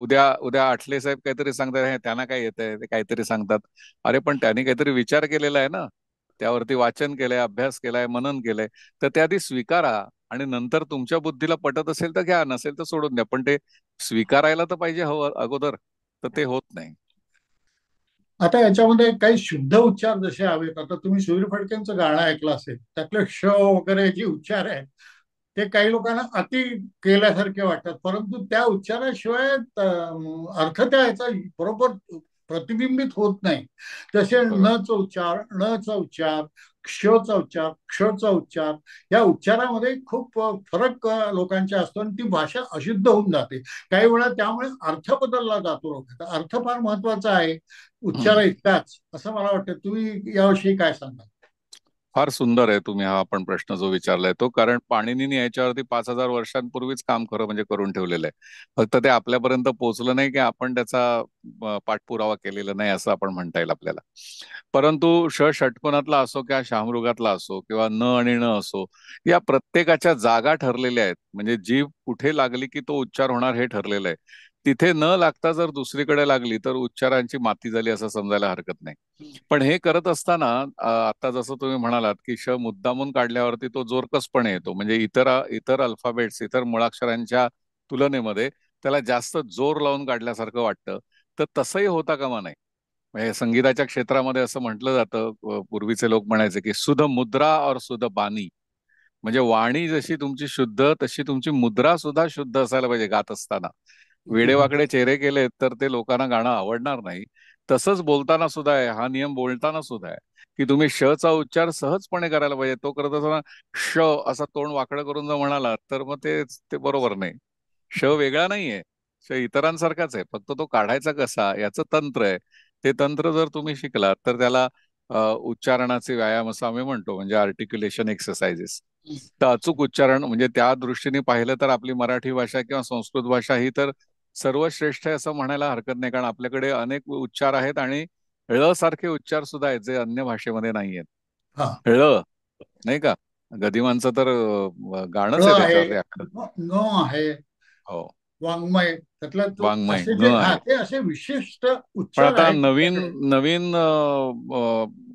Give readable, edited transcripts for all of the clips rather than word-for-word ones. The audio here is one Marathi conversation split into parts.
उद्या उद्या आठले साहेब काहीतरी सांगतात, हे त्यांना काय येतंय ते काहीतरी सांगतात. अरे पण त्यांनी काहीतरी विचार केलेला आहे ना, त्यावरती वाचन केलंय, अभ्यास केलाय, मनन केलंय. तर ते आधी स्वीकारा, आणि नंतर तुमच्या बुद्धीला पटत असेल तर घ्या, नसेल तर सोडून द्या. पण ते स्वीकारायला तर पाहिजे हवं अगोदर. तर ते होत नाही. आता याच्यामध्ये काही शुद्ध उच्चार जसे हवेत. आता तुम्ही सुधीर फडकेंचं गाणं ऐकलं असेल, त्यातले श वगैरे जे उच्चार आहेत ते काही लोकांना अति केल्यासारखे वाटतात, परंतु त्या उच्चाराशिवाय अर्थ त्या याचा बरोबर प्रतिबिंबित होत नाही. तसे बरोबर. न चा उच्चार, ण चा उच्चार, क्षचा उच्चार, क्षचा उच्चार, या उच्चारामध्ये खूप फरक लोकांच्या असतो आणि ती भाषा अशुद्ध होऊन जाते. काही वेळा त्यामुळे अर्थ बदलला जातो. लोकांचा अर्थ फार महत्वाचा आहे, उच्चार इतकाच असं मला वाटतं. तुम्ही याविषयी काय सांगा? फार सुंदर आहे तुम्ही हा पण प्रश्न जो विचारलाय तो, कारण पाणिनीने याच्यावरती 5,000 वर्षांपूर्वीच काम खरं म्हणजे करून ठेवलेलं आहे. फक्त ते आपल्यापर्यंत पोहोचलं नाही, की आपण त्याचा पाठपुरावा केलेला नाही असं आपण म्हणता येईल आपल्याला. परंतु षटकोनातला असो किंवा शहामृगातला असो किंवा न आणि न असो, या प्रत्येकाच्या जागा ठरलेल्या आहेत. म्हणजे जीभ कुठे लागली की तो उच्चार होणार हे ठरलेलं आहे. तिथे न लागता जर दुसरीकडे लागली तर उच्चारांची माती झाली असं समजायला हरकत नाही. पण हे करत असताना आता जसं तुम्ही म्हणालात की श मुद्दामून काढल्यावरती तो जोरकसपणे येतो, म्हणजे इतर इतर अल्फाबेट्स, इतर मुळाक्षरांच्या तुलनेमध्ये त्याला जास्त जोर लावून काढल्यासारखं वाटतं. तर तसंही होता कामा नये. म्हणजे संगीताच्या क्षेत्रामध्ये असं म्हटलं जातं, पूर्वीचे लोक म्हणायचे की सुध मुद्रा और सुध बानी. म्हणजे वाणी जशी तुमची शुद्ध, तशी तुमची मुद्रा सुद्धा शुद्ध असायला पाहिजे गात असताना. वेडेवाकडे चेहरे केले तर ते लोकांना गाणं आवडणार नाही. तसंच बोलताना सुद्धा आहे, हा नियम बोलताना सुद्धा आहे, की तुम्ही श चा उच्चार सहजपणे करायला पाहिजे. तो करत असताना श असा तोंड वाकडं करून जर म्हणाला तर मग ते ते बरोबर नाही. श वेगळा नाहीये, श इतरांसारखाच आहे, फक्त तो काढायचा कसा याचं तंत्र आहे. ते तंत्र जर तुम्ही शिकलात तर त्याला उच्चारणाचे व्यायाम असं आम्ही म्हणतो, म्हणजे आर्टिक्युलेशन एक्सरसाइजेस. तर अचूक उच्चारण म्हणजे त्या दृष्टीने पाहिलं तर आपली मराठी भाषा किंवा संस्कृत भाषा ही तर सर्वश्रेष्ठ आहे असं म्हणायला हरकत नाही, कारण आपल्याकडे अनेक उच्चार आहेत आणि ळ सारखे उच्चार सुद्धा आहेत जे अन्य भाषेमध्ये नाही आहेत. हा. ळ, नाही का? गदिमांचं तर ळ गाणंच आहे आहे, त्याच्यावरती अख्खं. न आहे, हो. वाङ्मय, त्यातला तो वाङ्मय असे जे ङ हा आहे. ते असे विशिष्ट पण उच्चार आता आहेत नवीन त्याच्याकडे. नवीन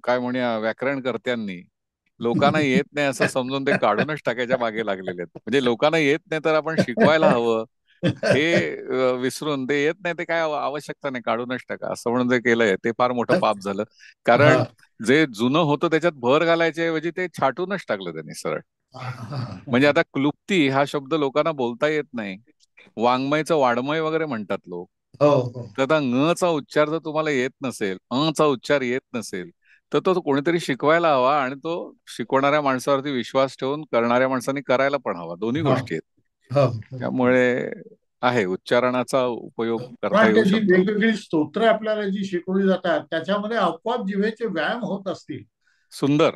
काय म्हणूया व्याकरणकर्त्यांनी लोकांना येत नाही असं समजून ते काढूनच टाकायच्या मागे लागलेले आहेत. म्हणजे लोकांना येत नाही तर आपण शिकवायला हवं हे विसरून, ते येत नाही ते काय आवश्यकता नाही, काढूनच टाका असं म्हणून जे केलंय ते फार मोठं पाप झालं. हा. कारण जे जुनं होतं त्याच्यात भर घालायच्या ऐवजी ते छाटूनच टाकलं त्यांनी सरळ. म्हणजे आता क्लुप्ती हा शब्द लोकांना बोलता येत नाही. वाङ्मयचं वाड्मय वगैरे म्हणतात लोक. हो हो. तर आता ङ चा उच्चार जर तुम्हाला येत नसेल, चा उच्चार येत नसेल, तर तो कोणीतरी शिकवायला हवा, आणि तो शिकवणाऱ्या माणसावरती विश्वास ठेवून करणाऱ्या माणसांनी करायला पण हवा. दोन्ही हो गोष्टी आहेत. हो. त्यामुळे आहे, उच्चारणाचा उपयोग करता पण येऊ त्याची शकतो. वेगवेगळी स्तोत्र आपल्याला जी शिकवली जातात त्याच्यामध्ये आपोआप जिभेचे व्यायाम होत असतील. सुंदर.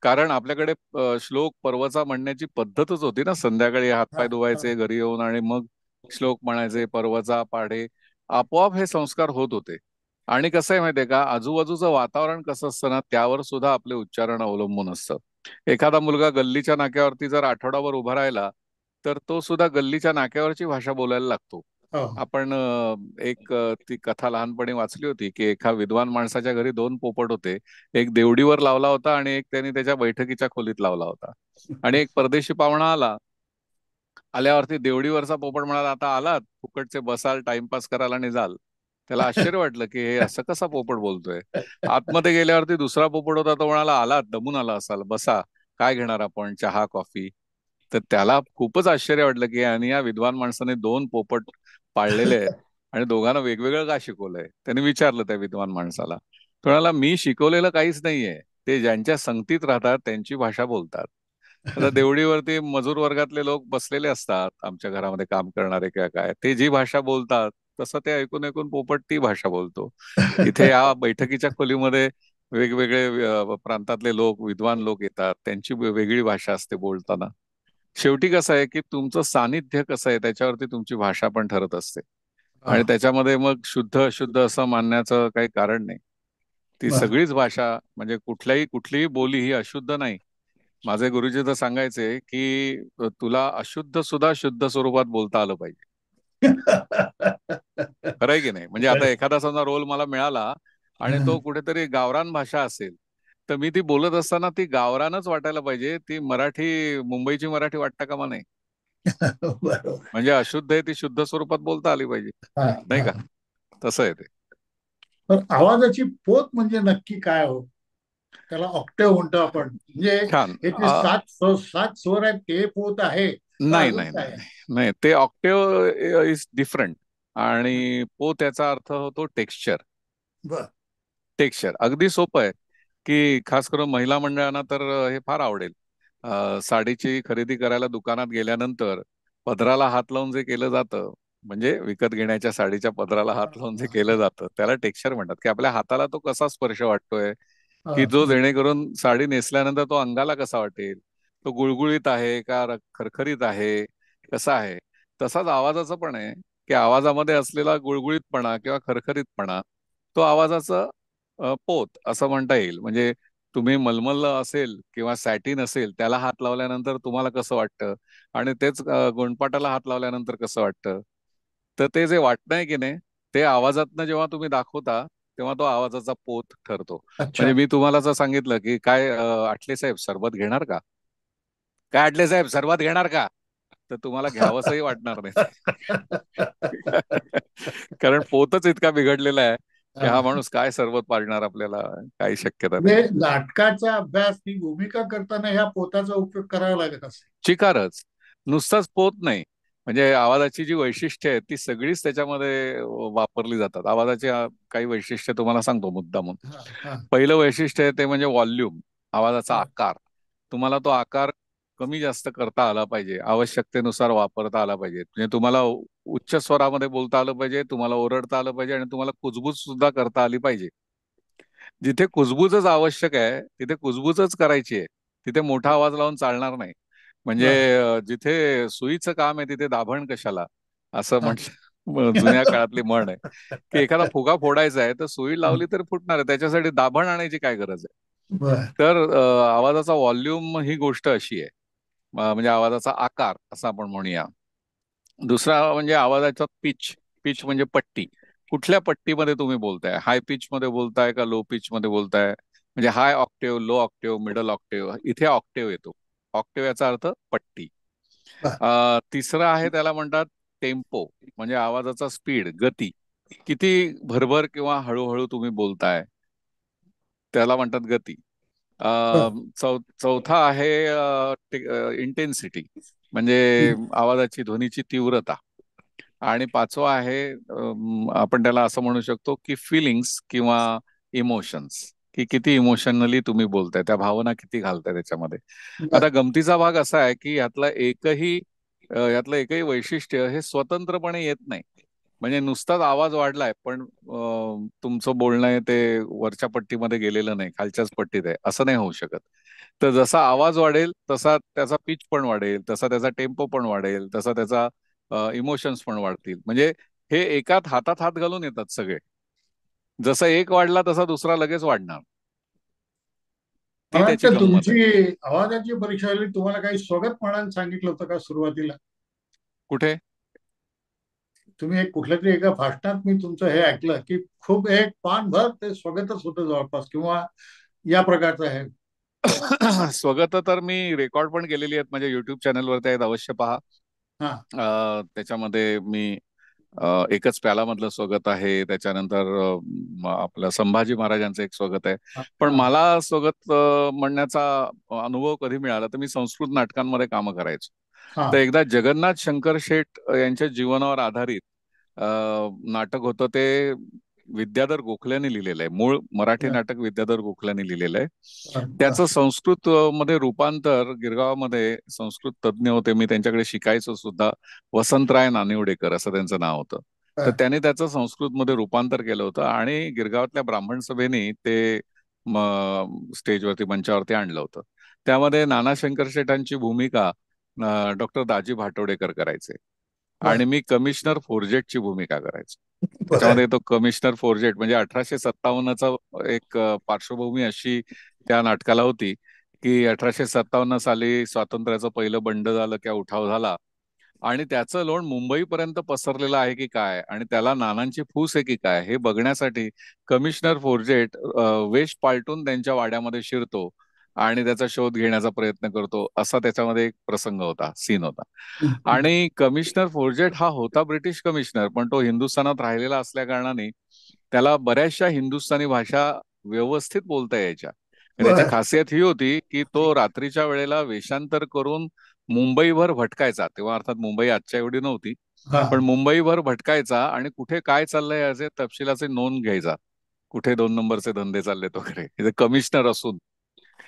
कारण आपल्याकडे श्लोक पर्वचा म्हणण्याची पद्धतच होती ना, संध्याकाळी हा, हातपाय हा. धुवायचे घरी येऊन आणि मग श्लोक म्हणायचे, पर्वचा पाढे. आपोआप हे संस्कार होत होते. आणि कसं आहे माहितीये का, आजूबाजूचं वातावरण कसं असतं ना, त्यावर सुद्धा आपले उच्चारण अवलंबून असतं. एखादा मुलगा गल्लीच्या नाक्यावरती जर आठवडाभर उभा राहिला तर तो सुद्धा गल्लीच्या नाक्यावरची भाषा बोलायला लागतो. हो. आपण एक ती कथा लहानपणी वाचली होती की एका विद्वान माणसाच्या घरी दोन पोपट होते. एक देवडीवर लावला होता आणि एक त्यांनी त्याच्या बैठकीच्या खोलीत लावला होता. आणि एक परदेशी पाहुणा आला. आल्यावरती देवडीवरचा पोपट म्हणाला, आता आलात फुकटचे, बसाल टाइमपास कराल आणि जाल. त्याला आश्चर्य वाटलं की हे असं कसा पोपट बोलतोय. आतमध्ये गेल्यावरती दुसरा पोपट होता, तो म्हणाला, आलात दमून आला असाल, बसा, काय घेणार आपण, चहा कॉफी. तर त्याला खूपच आश्चर्य वाटलं की आणि या विद्वान माणसाने दोन पोपट पाळलेले आहेत आणि दोघांना वेगवेगळं का शिकवलंय. त्याने विचारलं त्या विद्वान माणसाला. तो म्हणाला, मी शिकवलेलं काहीच नाहीये, ते ज्यांच्या संगतीत राहतात त्यांची भाषा बोलतात. आता देवडीवरती मजूर वर्गातले लोक बसलेले असतात, आमच्या घरामध्ये काम करणारे किंवा काय, ते जी भाषा बोलतात तसं ते ऐकून ऐकून पोपट ती भाषा बोलतो. इथे या बैठकीच्या खोलीमध्ये वेगवेगळे प्रांतातले लोक, विद्वान लोक येतात, त्यांची वेगळी भाषा असते बोलताना. शेवटी कसं आहे की तुमचं सानिध्य कसं आहे त्याच्यावरती तुमची भाषा पण ठरत असते. हा. आणि त्याच्यामध्ये मग शुद्ध अशुद्ध असं मानण्याचं काही कारण नाही. ती बर. सगळीच भाषा, म्हणजे कुठलीही बोली ही अशुद्ध नाही. माझे गुरुजी तर सांगायचे की तुला अशुद्ध सुद्धा शुद्ध स्वरूपात बोलता आलं पाहिजे. खरंय की नाही? म्हणजे आता एखादा समजा रोल मला मिळाला आणि तो कुठेतरी गावरान भाषा असेल, तर मी ती बोलत असताना ती गावरानच वाटायला पाहिजे. ती मराठी, मुंबईची मराठी वाटता कामा नये. बरोबर. म्हणजे अशुद्ध आहे ती शुद्ध स्वरूपात बोलता आली पाहिजे. हा, नाही हा. का? तसं आहे ते. पण आवाजाची पोत म्हणजे नक्की काय हो? त्याला ऑक्टेव म्हणतो आपण, म्हणजे छान. हे जे सात स्वर आहेत ते पोत आहे का नाही अजून नाही नाही काय आहे? नाही नाही, ते ऑक्टेव इज डिफरंट. आणि पो त्याचा अर्थ होतो टेक्स्चर. बर. टेक्स्चर अगदी सोपं आहे. की खास करून महिला मंडळांना तर हे फार आवडेल. साडीची खरेदी करायला दुकानात गेल्यानंतर पदराला हात लावून जे केलं जातं, म्हणजे विकत घेण्याच्या साडीच्या पदराला हात लावून जे केलं जातं त्याला टेक्स्चर म्हणतात. की आपल्या हाताला तो कसा स्पर्श वाटतोय, की जो जेणेकरून साडी नेसल्यानंतर तो अंगाला कसा वाटेल, तो गुळगुळीत आहे का खरखरीत आहे, कसा आहे. तसाच आवाजाचं पण आहे. की आवाजामध्ये असलेला गुळगुळीतपणा किंवा खरखरीतपणा, तो आवाजाचा पोत असं म्हणता येईल. म्हणजे तुम्ही मलमल असेल किंवा सॅटिन असेल त्याला हात लावल्यानंतर तुम्हाला कसं वाटतं, आणि तेच गोंडपाटाला हात लावल्यानंतर कसं वाटतं. तर ते जे वाटणं आहे की नाही, ते आवाजातनं जेव्हा तुम्ही दाखवता तेव्हा तो आवाजाचा पोत ठरतो. म्हणजे अच्छा. मी तुम्हाला जर सांगितलं की काय आटले साहेब सरबत घेणार का, काय आटले साहेब सरबत घेणार का, तर तुम्हाला घ्यावंसंही वाटणार नाही. कारण पोतच इतका बिघडलेला आहे की हा हा. माणूस काय सरबत पाजणार आपल्याला, काही शक्यता नाही. म्हणजे नाटकाचा अभ्यास ही भूमिका करताना ह्या पोताचा उपयोग करावा लागत असेल. चिकारच, नुसताच पोत नाही. म्हणजे आवाजाची जी वैशिष्ट्य आहेत ती सगळीच त्याच्यामध्ये वापरली जातात. आवाजाची काही वैशिष्ट्य तुम्हाला सांगतो मुद्दामून. हा, हा. पहिलं वैशिष्ट्य आहे ते म्हणजे व्हॉल्यूम, आवाजाचा बर. आकार. तुम्हाला तो आकार कमी जास्त करता आला पाहिजे, आवश्यकतेनुसार वापरता आला पाहिजे. म्हणजे तुम्हाला उच्च स्वरामध्ये बोलता आलं पाहिजे, तुम्हाला ओरडता आलं पाहिजे, आणि तुम्हाला कुजबूज सुद्धा करता आली पाहिजे. जिथे कुजबूजच आवश्यक आहे तिथे कुजबूजच करायची आहे. तिथे मोठा आवाज लावून चालणार नाही. म्हणजे बर. जिथे सुईचं काम आहे तिथे दाभण कशाला, असं हा. जुन्या काळातली म्हण आहे. की एखादा फुगा फोडायचा आहे तर सुई लावली तर फुटणार आहे, त्याच्यासाठी दाभण आणायची काय गरज आहे. बर. तर आवाजाचा व्हॉल्यूम ही गोष्ट अशी आहे. म्हणजे आवाजाचा आकार असं आपण म्हणूया. दुसरा म्हणजे आवाजाचा पिच. पिच म्हणजे पट्टी. कुठल्या पट्टीमध्ये तुम्ही बोलताय, हाय पिच मध्ये बोलताय का लो पिच मध्ये बोलताय. म्हणजे high octave, low octave, middle octave, इथे ऑक्टेव येतो. ऑक्टेव याचा अर्थ पट्टी. बर. तिसरं आहे त्याला म्हणतात टेम्पो. म्हणजे आवाजाचा स्पीड, गती. किती भरभर किंवा हळूहळू तुम्ही बोलताय त्याला म्हणतात गती. अ, बर. चौथा आहे इंटेन्सिटी. म्हणजे आवाजाची, ध्वनीची तीव्रता. आणि पाचवा आहे आपण त्याला असं म्हणू शकतो की फिलिंग्स किंवा इमोशन्स. की किती इमोशनली तुम्ही बोलताय, त्या भावना किती घालताय त्याच्यामध्ये. आता बर. गमतीचा भाग असा आहे की यातलं एकही वैशिष्ट्य हे स्वतंत्रपणे येत नाही. म्हणजे नुसताच आवाज वाढलाय पण तुमचं बोलणं आहे ते वरच्या पट्टीमध्ये गेलेलं नाही, खालच्याच पट्टीत आहे, असं नाही होऊ शकत. तर जसा आवाज वाढेल तसा त्याचा पिच पण वाढेल, तसा त्याचा टेम्पो पण वाढेल, तसा त्याचा इमोशन्स पण वाढतील. म्हणजे हे एकात हातात हात घालून येतात सगळे. जसा एक वाढला तसा दुसरा लगेच वाढणार. ती मला त्याची वाटतं गंमत आहे. तुमची आवाजाची परीक्षा झाली, तुम्हाला काही स्वगत म्हणायला सांगितलं होतं का सुरुवातीला? कुठे? तुम्ही एक कुठल्या तरी एका भाषणात मी तुमचं हे ऐकलं की खूप एक पानभर ते स्वगतच होतं जवळपास, किंवा या प्रकारचं आहे. स्वगत तर मी रेकॉर्ड पण केलेली आहेत, माझ्या युट्यूब चॅनलवरती आहेत, अवश्य पहा. हा, त्याच्यामध्ये मी एकच प्यालामधलं स्वगत आहे, त्याच्यानंतर आपलं संभाजी महाराजांचं एक स्वगत आहे. हा, पण हा, मला स्वगत म्हणण्याचा अनुभव कधी मिळाला तर मी संस्कृत नाटकांमध्ये कामं करायचो. हा. तर एकदा जगन्नाथ शंकर शेठ यांच्या जीवनावर आधारित अ, नाटक होतं ते. विद्याधर गोखल्यांनी लिहिलेलं आहे, मूळ मराठी बर. नाटक विद्याधर गोखल्यांनी लिहिलेलं आहे. बर. त्याचं संस्कृत मध्ये रूपांतर गिरगावमध्ये संस्कृत तज्ज्ञ होते, मी त्यांच्याकडे शिकायचो सुद्धा. वसंतराय नानिवडेकर असं त्यांचं नाव होतं. तर बर. त्याने त्याचं संस्कृतमध्ये रूपांतर केलं होतं आणि गिरगावातल्या ब्राह्मण सभेने ते स्टेजवरती, मंचावरती आणलं होतं. त्यामध्ये नाना शंकर शेठांची भूमिका डॉक्टर दाजी भाटोडेकर करायचे. बर. आणि मी कमिशनर फोरजेटची भूमिका करायचो. बर. त्याच्यामध्ये तो कमिशनर फोरजेट म्हणजे 1857चा एक पार्श्वभूमी अशी त्या नाटकाला होती. की 1857 साली स्वातंत्र्याचं पहिलं बंड झालं किंवा उठाव झाला. आणि त्याचं लोण मुंबईपर्यंत पसरलेलं आहे की काय, आणि त्याला नानांची फूस आहे की काय, हे बघण्यासाठी कमिशनर फोर्जेट वेश पालटून त्यांच्या वाड्यामध्ये शिरतो आणि त्याचा शोध घेण्याचा प्रयत्न करतो. असा त्याच्यामध्ये एक प्रसंग होता, सीन होता. आणि कमिशनर फोर्जेट हा होता ब्रिटिश कमिशनर, पण तो हिंदुस्थानात राहिलेला असल्या कारणाने त्याला बऱ्याचशा हिंदुस्थानी भाषा व्यवस्थित बोलता यायच्या. आणि त्याची बर. खासियत ही होती की तो रात्रीच्या वेळेला वेषांतर करून मुंबईभर भटकायचा. तेव्हा अर्थात मुंबई आजच्या एवढी नव्हती, हा. पण मुंबईभर भटकायचा आणि कुठे काय चाललंय याचे तपशिलाचे नोंद घ्यायचा. कुठे 2 नंबरचे धंदे चाललेत वगैरे, कमिशनर असून.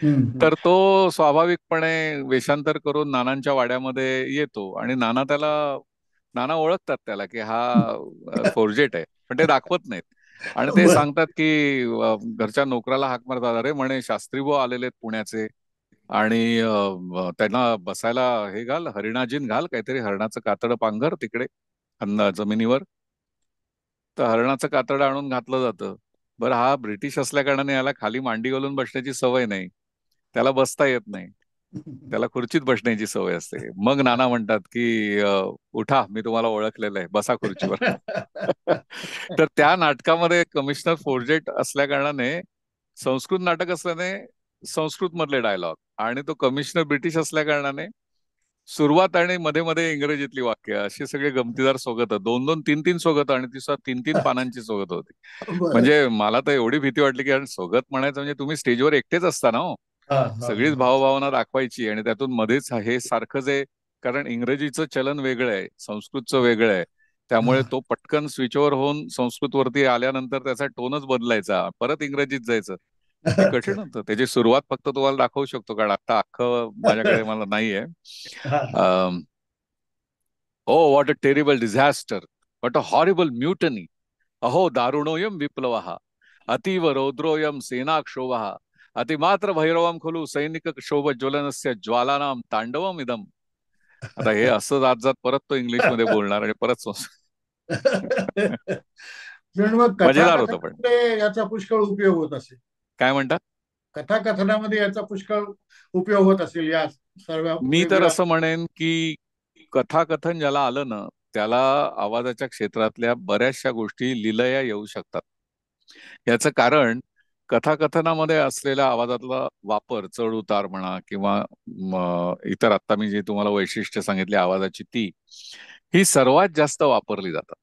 हम्म. तर तो स्वाभाविकपणे वेषांतर करून नानांच्या वाड्यामध्ये येतो आणि नाना ओळखतात त्याला की हा फोर्जेट आहे, पण ते दाखवत नाहीत. आणि ते बर. सांगतात की घरच्या नोकराला हाक मारतात, अरे म्हणे शास्त्री बुवा आलेले आहेत पुण्याचे, आणि त्यांना बसायला हे घाल, हरिणाजीन घाल, काहीतरी हरणाचं कातडं पांघर तिकडे जमिनीवर. तर हरणाचं कातडं आणून घातलं जातं. बरं, हा ब्रिटिश असल्या कारणाने याला खाली मांडी घालून बसण्याची सवय नाही, त्याला बसता येत नाही, त्याला खुर्चीत बसण्याची सवय असते. मग नाना म्हणतात की उठा, मी तुम्हाला ओळखलेलं आहे, बसा खुर्चीवर. तर त्या नाटकामध्ये कमिशनर फोर्जेट असल्या कारणाने, संस्कृत नाटक असल्याने संस्कृत मधले डायलॉग, आणि तो कमिशनर ब्रिटिश असल्या कारणाने सुरुवात आणि मध्ये मध्ये इंग्रजीतली वाक्य, अशी सगळे गमतीदार सोबत, 2-2, 3-3 सोबत, आणि ती सुद्धा 3-3 पानांची सोबत होती. बर. म्हणजे मला तर एवढी भीती वाटली की यार, सोगत म्हणायचं म्हणजे तुम्ही स्टेजवर एकटेच असता ना हो. हा, हा, सगळीच हा. भावभावना दाखवायची आणि त्यातून मध्येच हे सारखं जे, कारण इंग्रजीचं चलन वेगळं आहे, संस्कृतचं वेगळं आहे. त्यामुळे हा. तो पटकन स्विचओव्हर होऊन संस्कृतवरती आल्यानंतर त्याचा टोनच बदलायचा, परत इंग्रजीत जायचं. हे अच्छा. कठीण होतं. त्याची सुरुवात फक्त तुम्हाला दाखवू शकतो, कारण आता अख्खं माझ्याकडे मला नाहीये. हा. Oh what a terrible disaster, what a horrible mutiny, अहो दारुणोयम विप्लवः, अतीव रौद्रोयम सेनाक्षोभः, अतिमात्र भैरवम खलु सैनिक क्षोभ ज्वलनस्य ज्वालानां तांडवम इदम. आता हे असं जात जात परत तो इंग्लिश मध्ये बोलणार आणि परत पण मग मजेदार होतं पण. कथाकथनामध्ये याचा पुष्कळ उपयोग होत असेल. काय म्हणता? कथाकथनामध्ये याचा पुष्कळ उपयोग होत असेल या सर्व मी तर वेगवेगळ्या. असं म्हणेन की कथाकथन ज्याला आलं ना, त्याला आवाजाच्या क्षेत्रातल्या बऱ्याचशा गोष्टी लिलया येऊ शकतात. याचं कारण, कथाकथनामध्ये असलेल्या आवाजातला वापर, चढ उतार म्हणा किंवा इतर, आता मी जे तुम्हाला वैशिष्ट्य सांगितली आवाजाची, ती ही सर्वात जास्त वापरली जातात.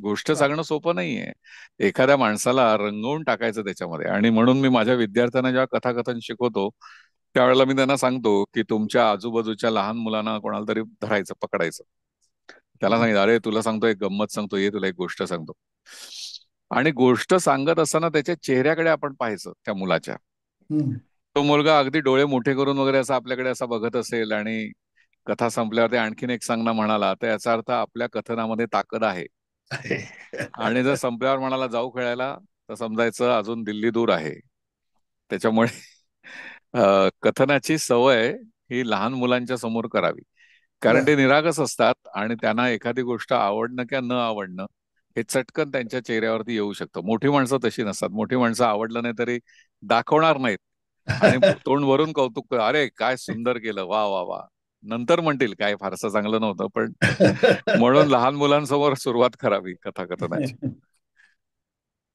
गोष्ट हा. सांगणं सोपं नाहीये. एखाद्या माणसाला रंगवून टाकायचं त्याच्यामध्ये, आणि म्हणून मी माझ्या विद्यार्थ्यांना जेव्हा कथाकथन शिकवतो, त्यावेळेला मी त्यांना सांगतो की तुमच्या आजूबाजूच्या लहान मुलांना कोणाला तरी धरायचं, पकडायचं, त्याला सांगितलं, अरे तुला सांगतो एक गंमत सांगतो, ये तुला एक गोष्ट सांगतो. आणि गोष्ट सांगत असताना त्याच्या चेहऱ्याकडे आपण पाहायचं त्या मुलाच्या. हम्म. तो मुलगा अगदी डोळे मोठे करून वगैरे असं आपल्याकडे असा बघत असेल, आणि कथा संपल्यावर ते आणखीन एक सांगणं म्हणाला, तर याचा अर्थ आपल्या कथनामध्ये ताकद आहे. आहे. आणि जर संपल्यावर म्हणाला जाऊ खेळायला, तर समजायचं अजून दिल्ली दूर आहे. त्याच्यामुळे कथनाची सवय ही लहान मुलांच्या समोर करावी, कारण बर. ते निरागस असतात आणि त्यांना एखादी गोष्ट आवडणं किंवा न आवडणं हे चटकन त्यांच्या चेहऱ्यावरती येऊ शकतं. मोठी माणसं तशी नसतात. मोठी माणसं आवडलं नाही तरी दाखवणार नाहीत, आणि तोंड भरून कौतुक अरे काय सुंदर केलं, वा वा वा, नंतर म्हणतील काय फारसं चांगलं नव्हतं, पण म्हणून लहान मुलांसमोर सुरुवात करावी कथाकथनाची.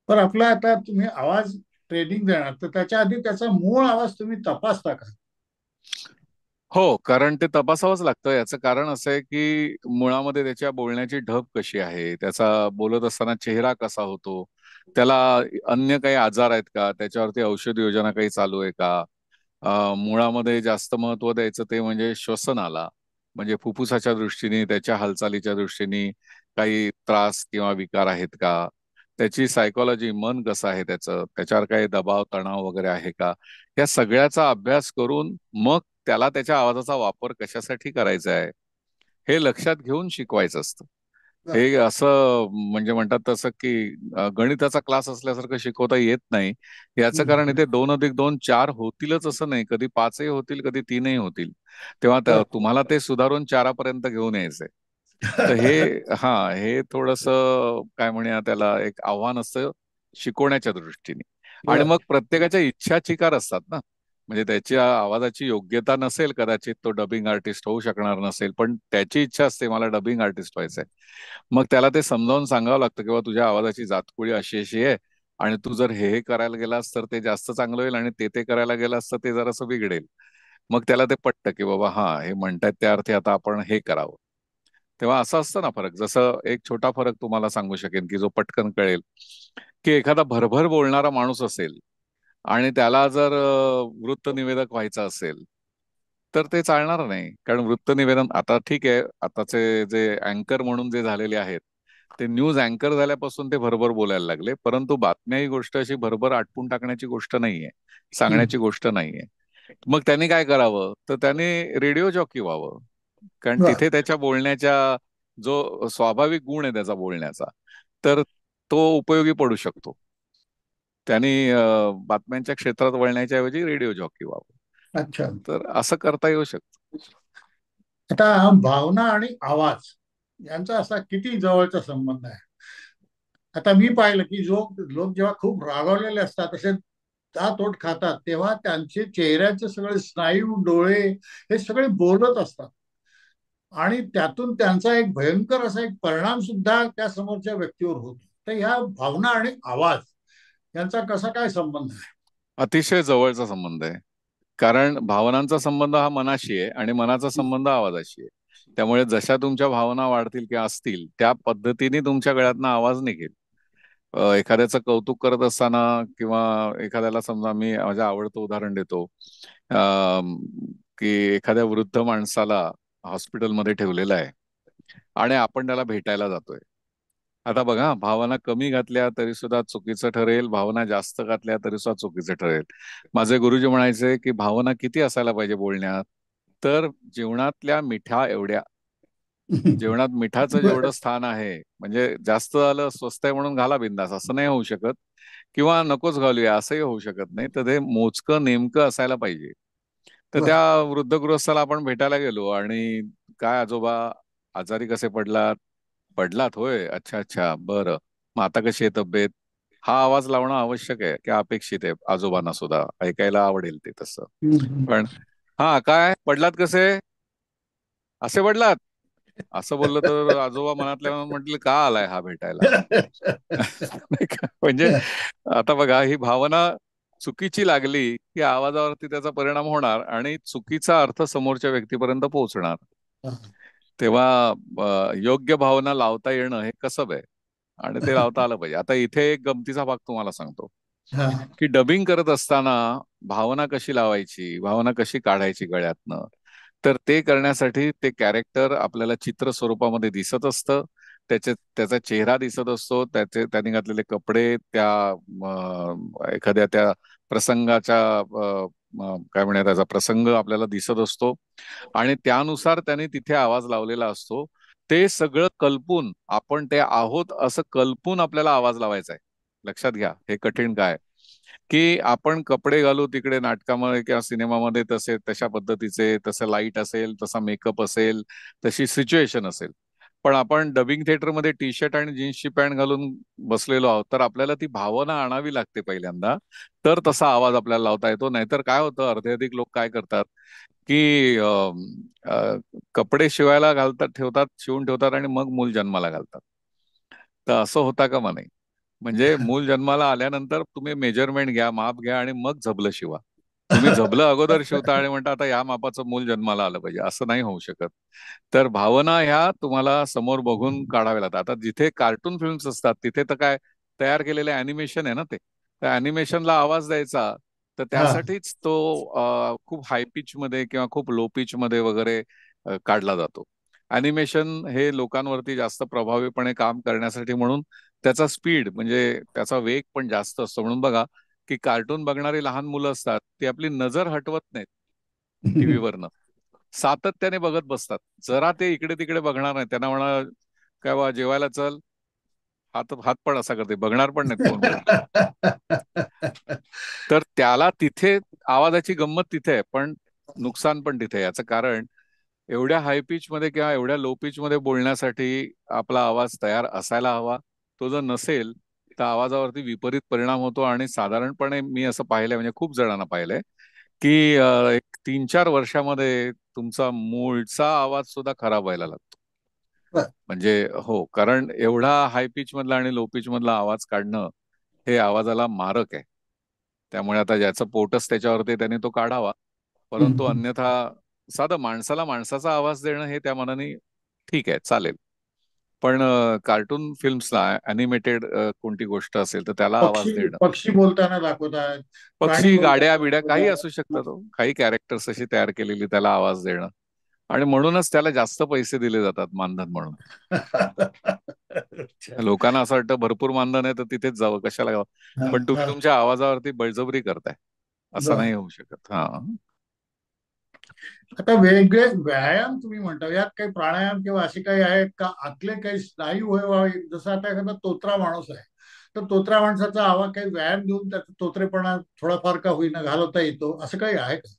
पण आपला आता तुम्ही आवाज ट्रेनिंग देणार तर त्याच्या आधी त्याचा मूळ आवाज तुम्ही तपासता का? हो, कारण ते तपासावंच लागतं. याचं कारण असं आहे की मुळामध्ये त्याच्या बोलण्याची ढब कशी आहे, त्याचा बोलत असताना चेहरा कसा होतो, त्याला अन्य काही आजार आहेत का, त्याच्यावरती औषध योजना काही चालू आहे का. मुळामध्ये जास्त महत्व द्यायचं ते म्हणजे श्वसनाला, म्हणजे फुफ्फुसाच्या दृष्टीने, त्याच्या हालचालीच्या दृष्टीने काही त्रास किंवा विकार आहेत का, त्याची सायकोलॉजी, मन कसं आहे त्याचं, त्याच्यावर काही दबाव तणाव वगैरे आहे का, या सगळ्याचा अभ्यास करून मग त्याला त्याच्या आवाजाचा वापर कशासाठी करायचा आहे हे लक्षात घेऊन शिकवायचं असतं. बर. हे असं म्हणजे म्हणतात तसं की गणिताचा क्लास असल्यासारखं शिकवता येत नाही. याचं कारण हम्म. इथे 2+2 4 होतीलच असं नाही, कधी 5ही होतील, कधी 3ही होतील. तेव्हा बर. तुम्हाला ते सुधारून 4पर्यंत घेऊन यायचंय. तर हे, हा, हे थोडस काय म्हणूया त्याला, एक आव्हान असतं शिकवण्याच्या दृष्टीने. आणि बर. मग प्रत्येकाच्या इच्छा चिकार असतात ना. म्हणजे त्याच्या आवाजाची योग्यता नसेल, कदाचित तो डबिंग आर्टिस्ट होऊ शकणार नसेल, पण त्याची इच्छा असते मला डबिंग आर्टिस्ट व्हायचंय. मग त्याला ते समजावून सांगावं लागतं, किंवा तुझ्या आवाजाची जातकुळी अशी अशी आहे, आणि तू जर हे करायला गेलास तर ते जास्त चांगलं होईल, आणि ते करायला गेलास तर ते जरासं बिघडेल. मग त्याला ते पटतं की बाबा हा हे म्हणतायत त्या अर्थी आता आपण हे करावं. तेव्हा असं असतं ना फरक. जसं एक छोटा फरक तुम्हाला सांगू शकेन की जो पटकन कळेल, की एखादा भरभर बोलणारा माणूस असेल आणि त्याला जर वृत्तनिवेदक व्हायचं असेल, तर ते चालणार नाही. कारण वृत्तनिवेदन आता ठीक आहे, आताचे जे अँकर म्हणून जे झालेले आहेत, ते न्यूज अँकर झाल्यापासून ते भरभर बोलायला लागले, परंतु बातम्या ही गोष्ट अशी भरभर आटपून टाकण्याची गोष्ट नाहीये, सांगण्याची गोष्ट नाहीये. मग त्यांनी काय करावं, तर त्यांनी रेडिओ जॉकी व्हावं. कारण बर. तिथे त्याच्या बोलण्याच्या जो स्वाभाविक गुण आहे त्याचा बोलण्याचा, तर तो उपयोगी पडू शकतो. त्यांनी बातम्यांच्या क्षेत्रात वळण्याच्या ऐवजी रेडिओ जॉकी व्हावं. अच्छा. तर असं करता येऊ शकतं. आता भावना आणि आवाज यांचा असा किती जवळचा संबंध आहे? आता मी पाहिलं की लोक लोक जेव्हा खूप रागावलेले असतात, असे दात ओठ खातात, तेव्हा त्यांचे चेहऱ्याचे सगळे स्नायू, डोळे हे सगळे बोलत असतात. आणि त्यातून त्यांचा एक भयंकर असा एक परिणाम सुद्धा त्या समोरच्या व्यक्तीवर होतो. तर ह्या भावना आणि आवाज यांचा कसा काय संबंध आहे? अतिशय जवळचा संबंध आहे. कारण भावनांचा संबंध हा मनाशी आहे, आणि मनाचा संबंध आवाजाशी आहे. त्यामुळे जशा तुमच्या भावना वाढतील किंवा असतील, त्या पद्धतीने तुमच्या गळ्यातनं आवाज निघेल. एखाद्याचं कौतुक करत असताना, किंवा एखाद्याला, समजा मी माझ्या आवडतं उदाहरण देतो, अं, की एखाद्या वृद्ध माणसाला हॉस्पिटलमध्ये ठेवलेलं आहे आणि आपण त्याला भेटायला जातोय. आता बघा, भावना कमी घातल्या तरी सुद्धा चुकीचं ठरेल, भावना जास्त घातल्या तरी सुद्धा चुकीचं ठरेल. माझे गुरुजी म्हणायचे की भावना किती असायला पाहिजे बोलण्यात, तर जेवणातल्या मिठा एवढ्या. जेवणात मिठाचं जेवढं बर. स्थान आहे, म्हणजे जास्त झालं स्वस्त आहे म्हणून घाला बिंदास असं नाही होऊ शकत, किंवा नकोच घालूया असंही होऊ शकत नाही. तर ते मोजकं नेमकं असायला पाहिजे. तर बर. त्या वृद्ध गृहस्थाला आपण भेटायला गेलो, आणि काय आजोबा, आजारी कसे पडलात? पडलात होय, अच्छा अच्छा, बरं. मग आता कशी आहे तब्येत? हा आवाज लावणं आवश्यक आहे की अपेक्षित आहे? आजोबांना सुद्धा ऐकायला आवडेल ते तसं. पण हा, काय पडलात कसे? असे पडलात? असं बोललं तर आजोबा मनातल्या मनात म्हटले का आलाय हा भेटायला? नाही का? म्हणजे आता बघा, ही भावना चुकीची लागली की आवाजावरती त्याचा परिणाम होणार, आणि चुकीचा अर्थ समोरच्या व्यक्तीपर्यंत पोहोचणार. तेव्हा योग्य भावना लावता येणं हे कसब आहे, आणि ते लावता आलं पाहिजे. आता इथे एक गमतीचा भाग तुम्हाला सांगतो, हा. की डबिंग करत असताना भावना कशी लावायची, भावना कशी काढायची गळ्यातनं. तर ते करण्यासाठी ते कॅरेक्टर आपल्याला चित्र स्वरूपामध्ये दिसत असतं. त्याचा चेहरा दिसत असतो, त्याने घातलेले कपडे, त्या एखाद्या त्या प्रसंगाच्या काय म्हणूया, त्याचा प्रसंग आपल्याला दिसत असतो, आणि त्यानुसार त्याने तिथे आवाज लावलेला असतो. ते सगळं कल्पून, आपण ते आहोत असं कल्पून आपल्याला आवाज लावायचा आहे. लक्षात घ्या, हे कठीण काय, की आपण कपडे घालू तिकडे नाटकामध्ये किंवा सिनेमामध्ये, तसे तशा पद्धतीचे, तसं लाईट असेल, तसा मेकअप असेल, तशी सिच्युएशन असेल. पण आपण डबिंग थिएटरमध्ये टी शर्ट आणि जीन्सची पॅन्ट घालून बसलेलो आहोत, तर आपल्याला ती भावना आणावी लागते पहिल्यांदा. तर तसा आवाज आपल्याला लावता येतो. नाहीतर काय होतं, अर्धे अधिक लोक काय करतात, की कपडे शिवायला घालतात, शिवून ठेवतात, आणि मग मूल जन्माला घालतात. तर असं होता कामा नये. म्हणजे मूल जन्माला आल्यानंतर तुम्ही मेजरमेंट घ्या, माप घ्या, आणि मग झबलं शिवा. तुम्ही झबलं अगोदर शिवता आणि म्हणता आता या मापाचं मूल जन्माला आलं पाहिजे, असं नाही होऊ शकत. तर भावना ह्या तुम्हाला समोर बघून काढाव्या लागतात. आता जिथे कार्टून फिल्म्स असतात तिथे तर काय, तयार केलेलं अॅनिमेशन आहे ना ते. त्या अॅनिमेशनला आवाज द्यायचा, तर हा. त्यासाठीच तो खूप हाय पिच मध्ये किंवा खूप लो पिच मध्ये वगैरे काढला जातो. अॅनिमेशन हे लोकांवरती जास्त प्रभावीपणे काम करण्यासाठी, म्हणून त्याचा स्पीड, म्हणजे त्याचा वेग पण जास्त असतो. म्हणून बघा, की कार्टून बघणारी लहान मुलं असतात, ती आपली नजर हटवत नाहीत टीव्हीवरनं, सातत्याने बघत बसतात. जरा ते इकडे तिकडे बघणार नाही. त्यांना म्हणा, काय बा जेवायला चल, हात हात पण असा करते, बघणार पण नाहीत फोनवर. तर त्याला तिथे आवाजाची गंमत तिथे आहे, पण नुकसान पण तिथे आहे. याचं कारण, एवढ्या हाय पिच मध्ये किंवा एवढ्या लो पिच मध्ये बोलण्यासाठी आपला आवाज तयार असायला हवा. तो जर नसेल, तर आवाजावरती विपरीत परिणाम होतो. आणि साधारणपणे मी असं पाहिलंय, म्हणजे खूप जणांना पाहिलंय, की एक 3-4 वर्षामध्ये तुमचा मूळचा आवाज सुद्धा खराब व्हायला लागतो. बर. म्हणजे हो, कारण एवढा हाय पिच मधला आणि लो पिच मधला आवाज काढणं हे आवाजाला मारक आहे. त्यामुळे आता ज्याचं पोटच त्याच्यावरती त्याने तो काढावा. परंतु हम्म. अन्यथा साधं माणसाला माणसाचा आवाज देणं हे त्या मानाने ठीक आहे, चालेल. पण कार्टून फिल्म्सला अॅनिमेटेड कोणती गोष्ट असेल तर त्याला आवाज पक्षी देणं. पक्षी बोलताना दाखवतात, प्राणी पक्षी, गाड्या बोलताना बिड्या काही असू दाखवतात. शकतात हो. काही कॅरेक्टर्स अशी तयार केलेली त्याला आवाज देणं. आणि म्हणूनच त्याला जास्त पैसे दिले जातात मानधन म्हणून. अच्छा. लोकांना असं वाटतं भरपूर मानधन आहे तर तिथेच जावं, कशाला जावं. हा, पण तुम्ही हा. तुमच्या आवाजावरती बळजबरी करताय, असं बर. नाही होऊ शकत. हा. आता वेगळे व्यायाम तुम्ही म्हणता, यात काही प्राणायाम किंवा असे काही आहेत का, आतले काही स्नायू व्हावे? जसं आता एखादा तोत्रा माणूस आहे, तर तोत्रा माणसाचा आवाज काही व्यायाम घेऊन त्याचा तोत्रेपणा थोडाफार का होईना घालवता येतो, असं काही आहे का?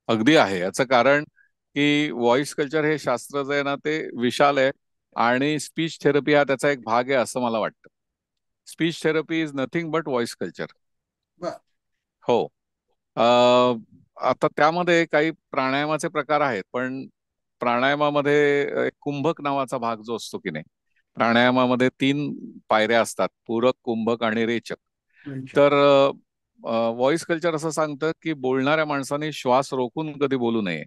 अगदी आहे. याचं कारण की व्हॉइस कल्चर हे शास्त्र जे आहे ना ते विशाल आहे. आणि स्पीच थेरपी हा त्याचा एक भाग आहे असं मला वाटतं. Speech therapy is nothing but voice culture. बर. हो. अ, आता त्यामध्ये काही प्राणायामाचे प्रकार आहेत, पण प्राणायामामध्ये एक कुंभक नावाचा भाग जो असतो की नाही, प्राणायामामध्ये 3 पायऱ्या असतात: पूरक, कुंभक आणि रेचक. अच्छा. तर व्हॉइस कल्चर असं सांगतं की बोलणाऱ्या माणसाने श्वास रोखून कधी बोलू नये.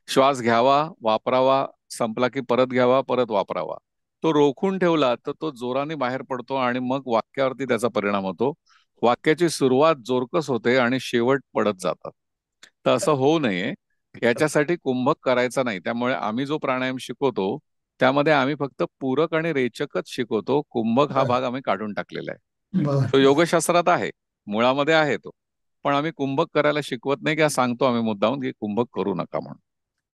श्वास घ्यावा, वापरावा, संपला की परत घ्यावा, परत वापरावा. तो रोखून ठेवला तर तो जोराने बाहेर पडतो आणि मग वाक्यावरती त्याचा परिणाम होतो. वाक्याची सुरुवात जोरकस होते आणि शेवट पडत जातात. तर असं होऊ नये याच्यासाठी कुंभक करायचा नाही. त्यामुळे आम्ही जो प्राणायाम शिकवतो त्यामध्ये आम्ही फक्त पूरक आणि रेचकच शिकवतो. कुंभक हा बर. भाग आम्ही काढून टाकलेला आहे. बर. तो योगशास्त्रात आहे, मुळामध्ये आहे तो. पण आम्ही कुंभक करायला शिकवत नाही, किंवा सांगतो आम्ही मुद्दामून की कुंभक करू नका म्हणून.